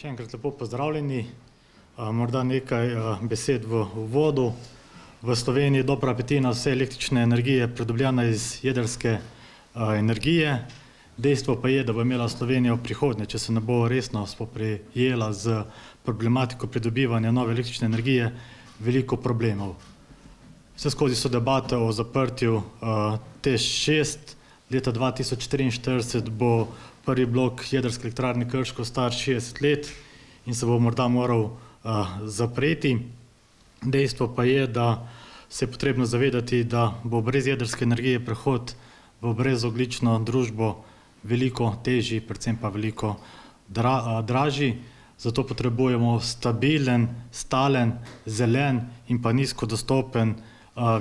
Še enkrat lepo pozdravljeni. Morda nekaj besed v uvodu. V Sloveniji dobra petina vse električne energije pridobljena iz jedrske energije. Dejstvo pa je, da bo imela Slovenija v prihodnje, če se ne bo resno spoprijela z problematiko pridobivanja nove električne energije, veliko problemov. Vseskozi so debate o zaprtju TEŠ 6. Leta 2043 bo prvi blok jedrske elektrarne Krško star 60 let in se bo morda moral zapreti. Dejstvo pa je, da se je potrebno zavedati, da bo brez jedrske energije prehod v brezogljično družbo veliko težji, predvsem pa veliko dražji. Zato potrebujemo stabilen, stalen, zelen in pa nizko dostopen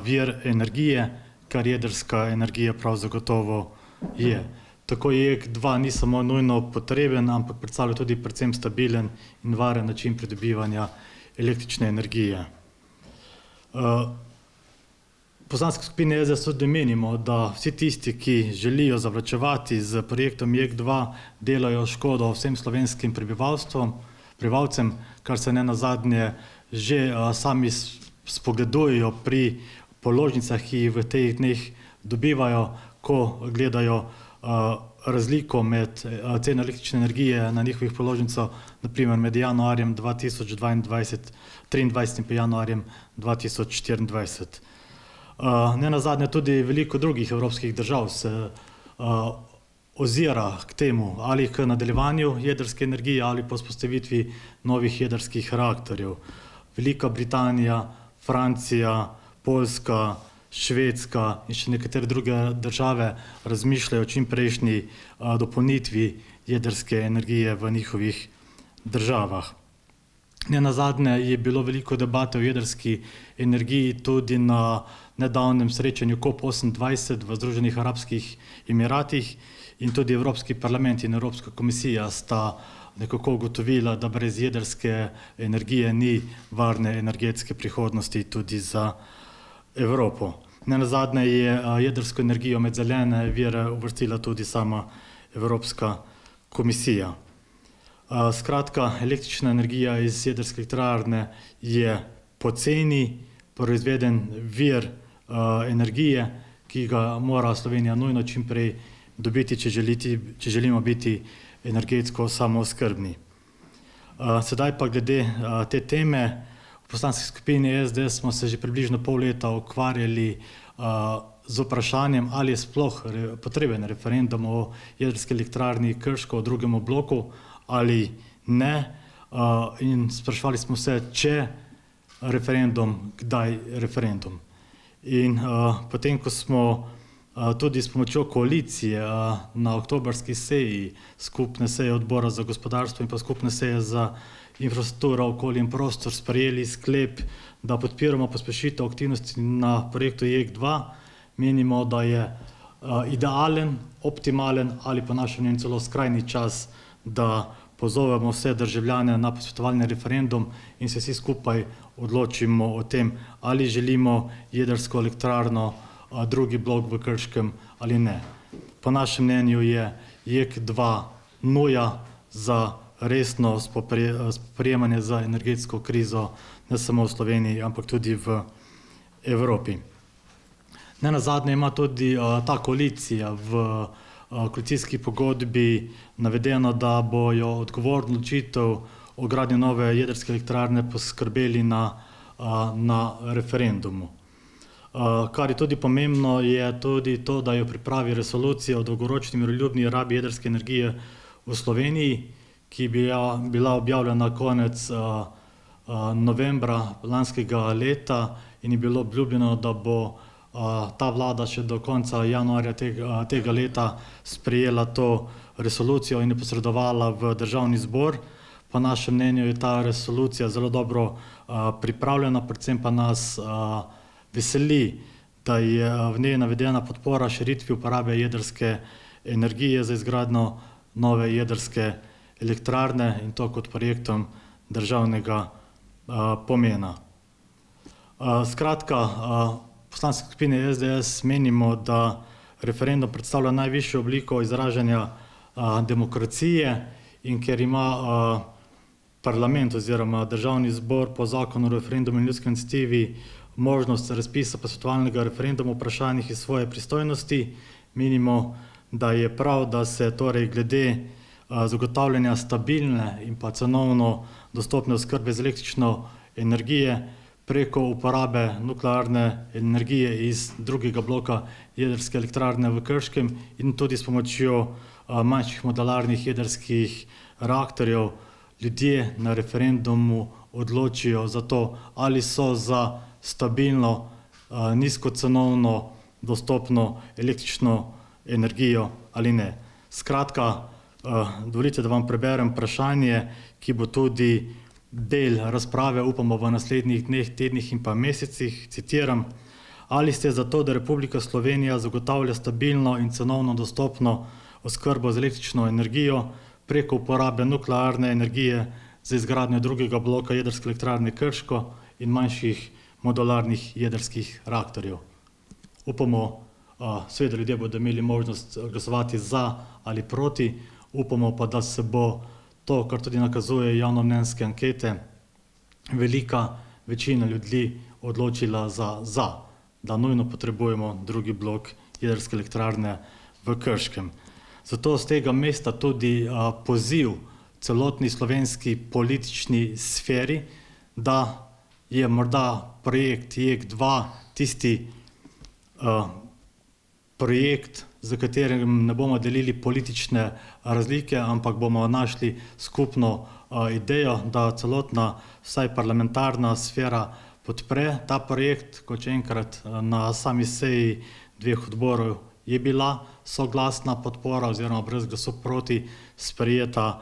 vir energije, kar jedrska energija prav zagotovo je. Tako JEK2 ni samo nujno potreben, ampak predstavlja tudi predvsem stabilen in varen način pridobivanja električne energije. V poslanski skupini SDS tudi menimo, da vsi tisti, ki želijo zavlačevati z projektom JEK2, delajo škodo vsem slovenskim prebivalcem, kar se nenazadnje že sami spogledujejo pri položnicah, ki jih v teh dneh dobivajo, ko gledajo razliko med ceno električne energije na njihovih položnicah, naprimer med januarjem 2023 in pa januarjem 2024. Nenazadnje tudi veliko drugih evropskih držav se ozira k temu, ali k nadaljevanju jedrske energije ali po vzpostavitvi novih jedrskih reaktorjev. Velika Britanija, Francija, Poljska, Švedska in še nekatere druge države razmišljajo o čimprejšnji dopolnitvi jedrske energije v njihovih državah. Nenazadnje je bilo veliko debate o jedrski energiji tudi na nedavnem srečanju COP28 v Združenih arabskih emiratih in tudi Evropski parlament in Evropska komisija sta nekako ugotovila, da brez jedrske energije ni varne energetske prihodnosti tudi za Evropo. Nenazadnje je jedrsko energijo med zelene vire uvrstila tudi sama Evropska komisija. Skratka, električna energija iz jedrske elektrarne je poceni proizveden vir energije, ki ga mora Slovenija nujno čimprej dobiti, če želimo biti energetsko samooskrbni. Sedaj pa glede te teme. V poslanski skupini SDS smo se že približno pol leta ukvarjali z vprašanjem, ali je sploh potreben referendum o jedrski elektrarni Krško v drugem bloku ali ne. In spraševali smo se, če referendum, kdaj referendum. In potem, ko smo tudi s pomočjo koalicije na oktobrski seji, skupne seje odbora za gospodarstvo in pa skupne seje za infrastrukturo, okolje in prostor sprejeli sklep, da podpiramo pospešitev aktivnosti na projektu JEK2, menimo, da je idealen, optimalen ali pa našem mnenju celo skrajni čas, da pozovemo vse državljane na posvetovalni referendum in se vsi skupaj odločimo o tem, ali želimo jedrsko elektrarno drugi blok v Krškem ali ne. Po našem mnenju je JEK2 nuja za resno spoprijemanje z energetsko krizo ne samo v Sloveniji, ampak tudi v Evropi. Nenazadnje ima tudi ta koalicija v koalicijski pogodbi navedeno, da bojo odgovorno odločitev o gradnji nove jedrske elektrarne poskrbeli na referendumu. Kar je tudi pomembno, je tudi to, da jo pripravi resolucija o dolgoročni miroljubni rabi jedrske energije v Sloveniji, ki je bila objavljena konec novembra lanskega leta in je bilo obljubljeno, da bo ta vlada še do konca januarja tega leta sprejela to resolucijo in jo posredovala v Državni zbor. Po našem mnenju je ta resolucija zelo dobro pripravljena, predvsem pa nas veseli, da je v njej navedena podpora širitvi uporabe jedrske energije za izgradnjo nove jedrske elektrarne in to kot projektom državnega pomena. Skratka, v poslanski skupini SDS menimo, da referendum predstavlja najvišjo obliko izražanja demokracije in ker ima parlament oziroma državni zbor po zakonu o referendumu in ljudski iniciativi možnost razpisa posvetovalnega referenduma o vprašanjih iz svoje pristojnosti. Menimo, da je prav, da se torej glede zagotavljanja stabilne in pa cenovno dostopne oskrbe z električno energije preko uporabe nuklearne energije iz drugega bloka jedrske elektrarne v Krškem in tudi s pomočjo manjših modularnih jedrskih reaktorjev ljudje na referendumu odločijo za to, ali so za stabilno, nizkocenovno, dostopno električno energijo ali ne. Skratka, dovolite, da vam preberem vprašanje, ki bo tudi del razprave, upamo, v naslednjih dneh, tednih in pa mesecih. Citiram: ali ste za to, da Republika Slovenija zagotavlja stabilno in cenovno dostopno oskrbo z električno energijo preko uporabe nuklearne energije za izgradnjo drugega bloka jedrske elektrarne Krško in manjših modularnih jedrskih reaktorjev? Upamo, seveda ljudje bodo imeli možnost glasovati za ali proti, upamo pa, da se bo to, kar tudi nakazuje javnomnenjske ankete, velika večina ljudi odločila za, da nujno potrebujemo drugi blok jedrske elektrarne v Krškem. Zato z tega mesta tudi poziv celotni slovenski politični sferi, da je morda projekt JEK2 tisti projekt, za katerim ne bomo delili politične razlike, ampak bomo našli skupno idejo, da celotna, vsaj parlamentarna sfera podpre ta projekt. Kot še enkrat, na sami seji dveh odborov je bila soglasna podpora oziroma brez glasov proti sprejeta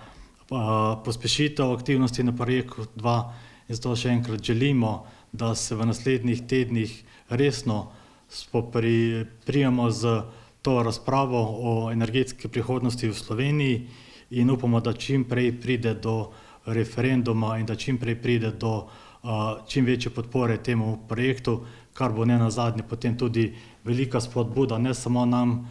pospešitev aktivnosti na projektu 2 in zato še enkrat želimo, da se v naslednjih tednih resno spoprijemo z to razpravo o energetski prihodnosti v Sloveniji in upamo, da čim prej pride do referenduma in da čim prej pride do čim večje podpore temu projektu, kar bo nenazadnje potem tudi velika spodbuda ne samo nam,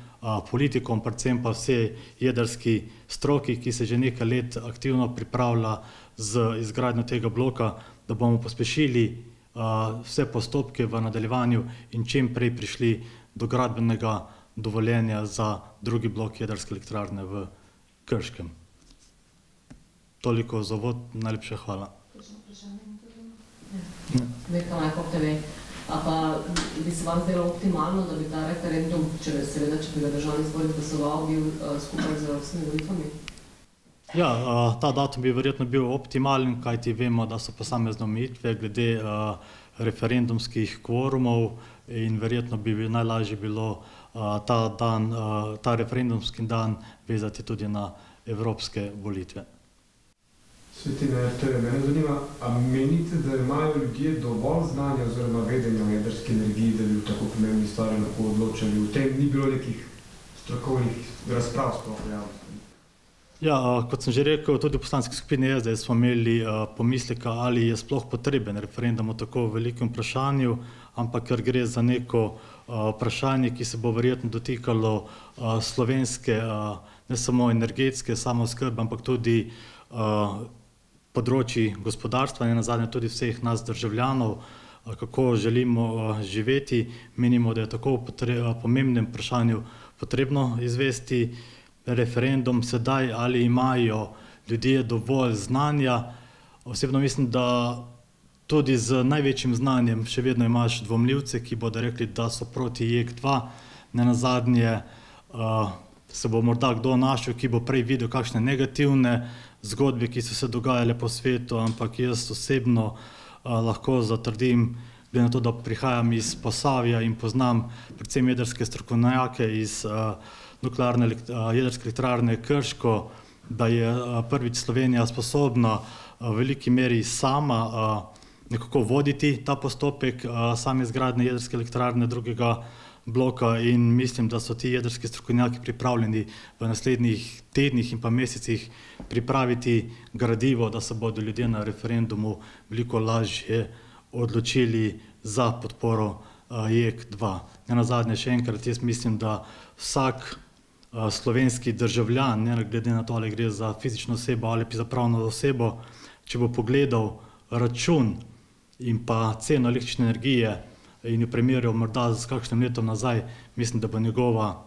politikom, predvsem pa vsej jedrski stroki, ki se že nekaj let aktivno pripravlja z izgradnjo tega bloka, da bomo pospešili vse postopke v nadaljevanju in čim prej prišli do gradbenega dovoljenja za drugi blok jedrske elektrarne v Krškem. Toliko za uvod, najlepša hvala. A pa bi se vam zdelo optimalno, da bi ta referendum, če bi ga državni zbor glasoval, bil skupaj z evropskimi volitvami? Ja, ta datum bi verjetno bil optimalen, kajti vemo, da so posamezne omejitve glede referendumskih kvorumov in verjetno bi najlažje bilo ta referendumski dan vezati tudi na evropske volitve. Svetina, mene zanima, a menite, da imajo ljudje dovolj znanja oziroma vedenja o jedrski energiji, da bi v tako pomembni stvari lahko odločali? V tem ni bilo nekih strokovnih razprav sploh v javnosti? Ja, kot sem že rekel, tudi v poslanski skupini SDS smo imeli pomisleka, ali je sploh potreben referendum o tako velikem vprašanju, ampak ker gre za neko vprašanje, ki se bo verjetno dotikalo slovenske, ne samo energetske samooskrbe, ampak tudi področji gospodarstva, nenazadnje tudi vseh nas državljanov, kako želimo živeti. Menimo, da je tako pomembnem vprašanju potrebno izvesti referendum sedaj, ali imajo ljudje dovolj znanja. Osebno mislim, da tudi z največjim znanjem še vedno imaš dvomljivce, ki bodo rekli, da so proti JEK2. Nenazadnje se bo morda kdo našel, ki bo prej videl kakšne negativne zgodbe, ki so se dogajale po svetu, ampak jaz osebno lahko zatrdim, glede na to, da prihajam iz Posavja in poznam predvsem jedrske strokovnjake iz nuklearne jedrske elektrarne Krško, da je prvič Slovenija sposobna v veliki meri sama nekako voditi ta postopek same izgradnje jedrske elektrarne drugega bloka in mislim, da so ti jedrski strokovnjaki pripravljeni v naslednjih tednih in pa mesecih pripraviti gradivo, da se bodo ljudje na referendumu veliko lažje odločili za podporo JEK2. Nenazadnje še enkrat, jaz mislim, da vsak slovenski državljan, ne glede na to, ali gre za fizično osebo ali za pravno osebo, če bo pogledal račun in pa ceno električne energije in jo primerjal morda z kakšnim letom nazaj, mislim, da bo njegova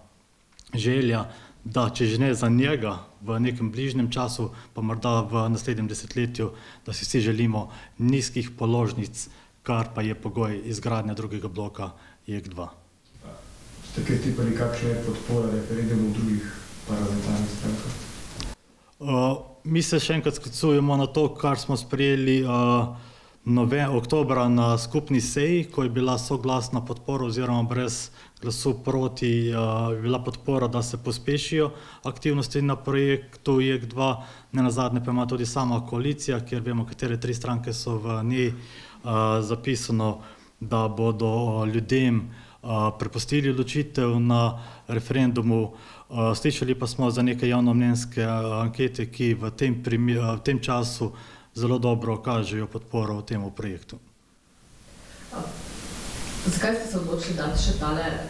želja, da če že ne za njega v nekem bližnjem času, pa morda v naslednjem desetletju, da si vsi želimo nizkih položnic, kar pa je pogoj izgradnja drugega bloka JEK2. Ste kaj tipali, kakšna je podpora referendumu v drugih parlamentarnih strankah? Mi se še enkrat sklicujemo na to, kar smo sprejeli oktobra na skupni seji, ko je bila soglasna podpora oziroma brez glasu proti bila podpora, da se pospešijo aktivnosti na projektu JEK2. Nenazadnje pa ima tudi sama koalicija, kjer vemo, katere 3 stranke so v njej, zapisano, da bodo ljudem prepustili odločitev na referendumu. Slišali pa smo za neke javnomnenjske ankete, ki v tem času zelo dobro kažejo podporo temu projektu. Zakaj ste se odločili dati še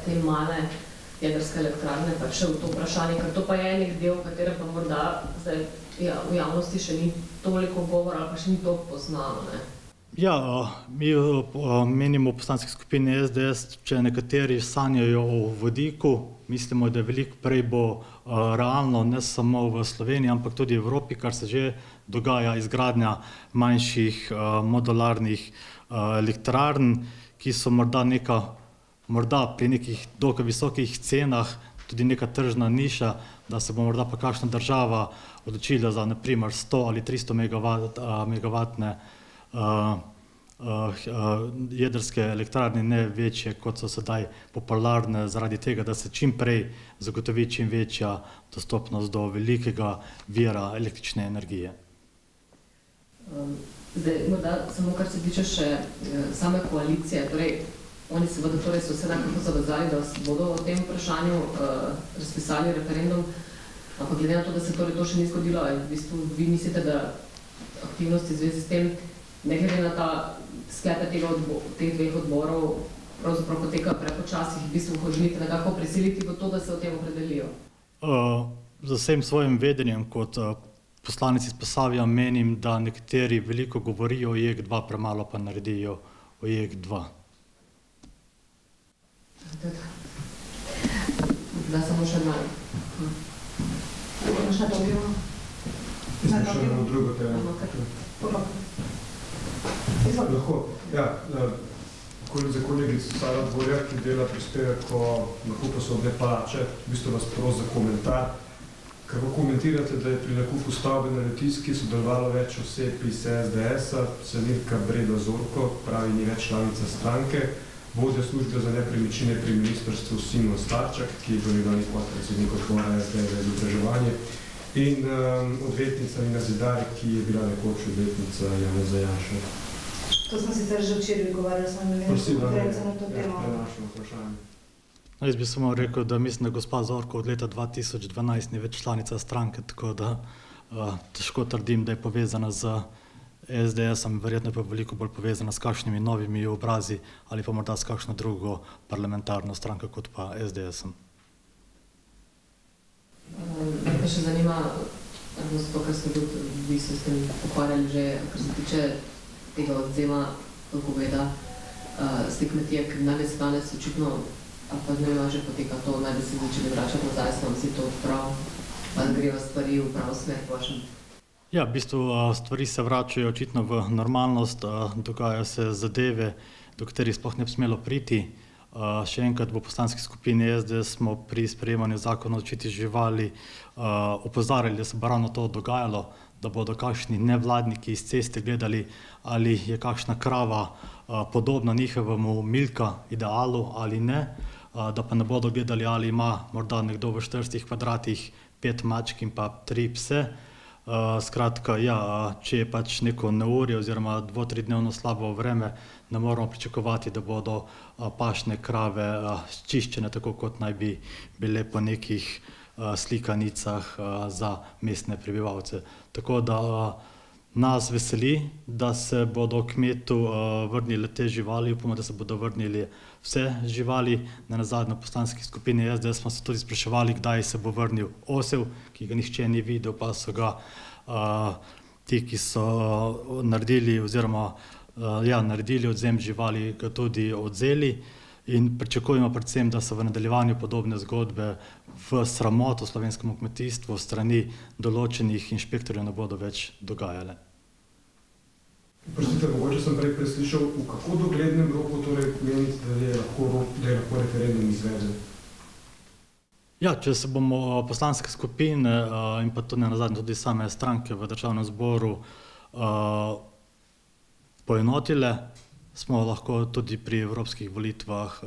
te male jedrske elektrarne pa še v to vprašanje, ker to pa je nek del, katere pa morda zdaj v javnosti še ni toliko govora ali pa še ni toliko poznano, ne? Ja, mi menimo v poslanski skupini SDS, če nekateri sanjajo o vodiku, mislimo, da veliko prej bo realno, ne samo v Sloveniji, ampak tudi v Evropi, kar se že dogaja, izgradnja manjših modularnih elektrarn, ki so morda pri nekih dokaj visokih cenah tudi neka tržna niša, da se bo morda pa kakšna država odločila za na primer 100 ali 300 megavatne jedrske elektrarne, ne večje, kot so sedaj popularne, zaradi tega, da se čim prej zagotovi čim večja dostopnost do velikega vira električne energije. Zdaj, morda samo kar se tiče še same koalicije, torej oni seveda so se nekako zavezali, da bodo o tem vprašanju razpisali referendum, ampak glede na to, da se torej to še ni zgodilo, v bistvu vi mislite, da aktivnosti v zvezi s tem, ne glede na ta sklepe teh 2 odborov, pravzaprav poteka prepočasih, v bistvu želite nekako prisiliti v to, da se o tem opredelijo? Z vsem svojim vedenjem kot poslanec iz Posavja menim, da nekateri veliko govorijo o JEK2, premalo pa naredijo o JEK2. Da samo še malo. Imaš na to bilo? Smo še na drugo temo. Lahko. Ja, za kolegico Sara Dvorjak, ki dela prispevek o nakupu sodne palače, v bistvu vas prosim za komentar. Kako komentirate, da je pri nakupu stavbe na Litijski sodelovalo več oseb iz SDS-a, Senilka Breda Zorko, pravi ni več članica stranke, vodja službe za nepremičnine pri ministrstvu Simon Starčak, ki je bil nekdanji podpredsednik odbora SDS za izobraževanje, in odvetnica Nina Zidar, ki je bila nekoč odvetnica Janeza Janše. To smo sicer že včeraj govorili, smo imeli konferenco na to temo. Prenašamo vprašanje. Jaz bi samo rekel, da mislim, da gospa Zorko od leta 2012 ni več članica stranke, tako da težko trdim, da je povezana z SDS-om, verjetno je pa veliko bolj povezana s kakšnimi novimi obrazi ali pa morda s kakšno drugo parlamentarno stranko kot pa SDS-om. Me še zanima, to, kar ste tudi vi se s tem ukvarjali že, kar se tiče tega odzema goveda z te kmetije, ker naj se danes očitno, ali pa ne vem, že poteka to, naj se začeli vračati nazaj, s vam si to prav, pa grejo stvari v pravo smer v vašem? Ja, v bistvu stvari se vračajo očitno v normalnost, dogajajo se zadeve, do katerih sploh ne bi smelo priti. Še enkrat v poslanski skupini SDS smo pri sprejemanju zakona o zaščiti živali opozarjali, da se bo ravno to dogajalo, da bodo kakšni nevladniki iz ceste gledali, ali je kakšna krava podobna njihovemu Milka idealu ali ne, da pa ne bodo gledali, ali ima morda nekdo v 40 kvadratih 5 mačk in pa 3 pse. Skratka, ja, če je pač neko neurje oziroma 2-3 dnevno slabo vreme, ne moramo pričakovati, da bodo pašne krave čiščene tako, kot naj bi bile po nekih slikanicah za mestne prebivalce. Tako da nas veseli, da se bodo kmetu vrnile te živali, upamo, da se bodo vrnili vse živali. Nenazadnje v poslanski skupini SDS smo se tudi spraševali, kdaj se bo vrnil osel, ki ga nihče ni videl, pa so ga ti, ki so naredili oziroma naredili odvzem živali, ga tudi odzeli. In pričakujemo predvsem, da se v nadaljevanju podobne zgodbe v sramoto slovenskemu kmetijstvu strani določenih inšpektorjev ne bodo več dogajale. Prostite, mogoče sem prej preslišal, v kako doglednem roku torej menite, da je lahko referendum izveden? Ja, če se bomo poslanske skupine in pa tudi nazadnje tudi same stranke v državnem zboru poenotile, smo lahko tudi pri evropskih volitvah,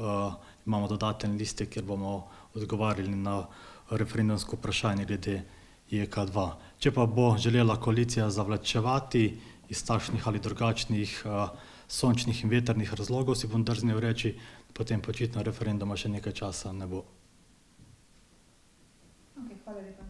imamo dodaten listek, kjer bomo odgovarjali na referendumsko vprašanje glede JEK2. Če pa bo želela koalicija zavlačevati iz takšnih ali drugačnih sončnih in vetrnih razlogov, si bom drznil reči, potem očitno referenduma še nekaj časa ne bo. Hvala lepa.